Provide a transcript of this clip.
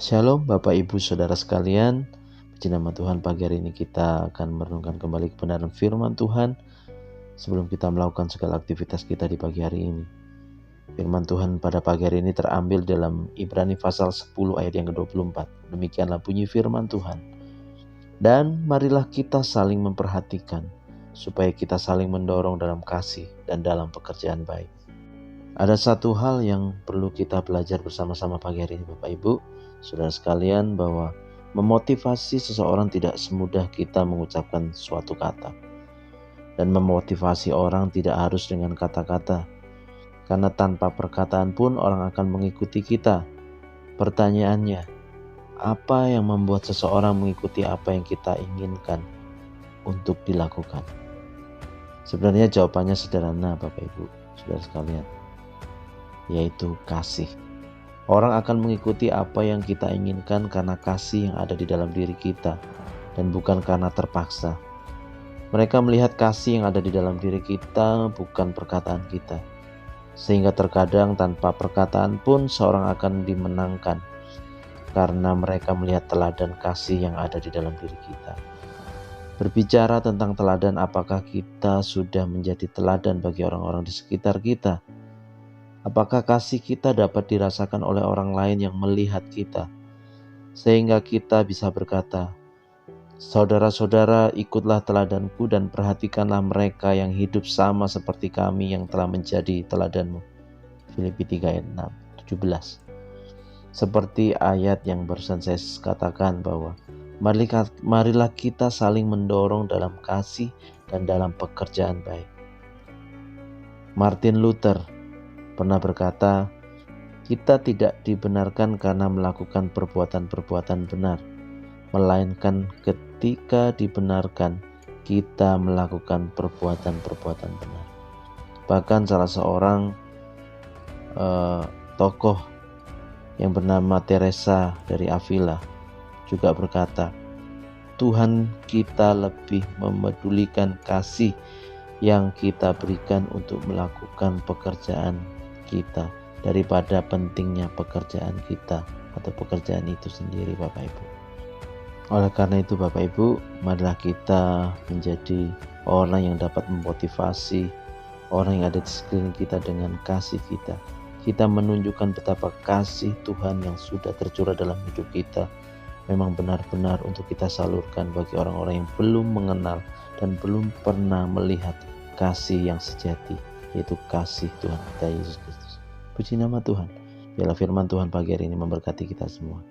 Shalom Bapak Ibu Saudara sekalian, puji nama Tuhan. Pagi hari ini kita akan merenungkan kembali kebenaran firman Tuhan sebelum kita melakukan segala aktivitas kita di pagi hari ini. Firman Tuhan pada pagi hari ini terambil dalam Ibrani pasal 10 ayat yang ke-24. Demikianlah bunyi firman Tuhan. Dan marilah kita saling memperhatikan supaya kita saling mendorong dalam kasih dan dalam pekerjaan baik. Ada satu hal yang perlu kita belajar bersama-sama pagi hari ini Bapak Ibu, Saudara sekalian, bahwa memotivasi seseorang tidak semudah kita mengucapkan suatu kata. Dan memotivasi orang tidak harus dengan kata-kata. Karena tanpa perkataan pun orang akan mengikuti kita. Pertanyaannya, apa yang membuat seseorang mengikuti apa yang kita inginkan untuk dilakukan? Sebenarnya jawabannya sederhana Bapak Ibu, Saudara sekalian, yaitu kasih. Orang akan mengikuti apa yang kita inginkan karena kasih yang ada di dalam diri kita dan bukan karena terpaksa. Mereka melihat kasih yang ada di dalam diri kita, bukan perkataan kita. Sehingga terkadang tanpa perkataan pun seorang akan dimenangkan karena mereka melihat teladan kasih yang ada di dalam diri kita. Berbicara tentang teladan, apakah kita sudah menjadi teladan bagi orang-orang di sekitar kita? Apakah kasih kita dapat dirasakan oleh orang lain yang melihat kita, sehingga kita bisa berkata, "Saudara-saudara, ikutlah teladanku dan perhatikanlah mereka yang hidup sama seperti kami yang telah menjadi teladanmu." Filipi 3 ayat 6, 17. Seperti ayat yang barusan saya katakan bahwa marilah kita saling mendorong dalam kasih dan dalam pekerjaan baik. Martin Luther pernah berkata, kita tidak dibenarkan karena melakukan perbuatan-perbuatan benar, melainkan ketika dibenarkan, kita melakukan perbuatan-perbuatan benar. Bahkan salah seorang tokoh yang bernama Teresa dari Avila juga berkata, Tuhan kita lebih memedulikan kasih yang kita berikan untuk melakukan pekerjaan kita daripada pentingnya pekerjaan kita atau pekerjaan itu sendiri Bapak Ibu. Oleh karena itu Bapak Ibu, marilah kita menjadi orang yang dapat memotivasi orang yang ada di sekeliling kita dengan kasih kita. Kita menunjukkan betapa kasih Tuhan yang sudah tercurah dalam hidup kita memang benar-benar untuk kita salurkan bagi orang-orang yang belum mengenal dan belum pernah melihat kasih yang sejati, yaitu kasih Tuhan kita Yesus Kristus. Puji nama Tuhan. Biarlah firman Tuhan pagi hari ini memberkati kita semua.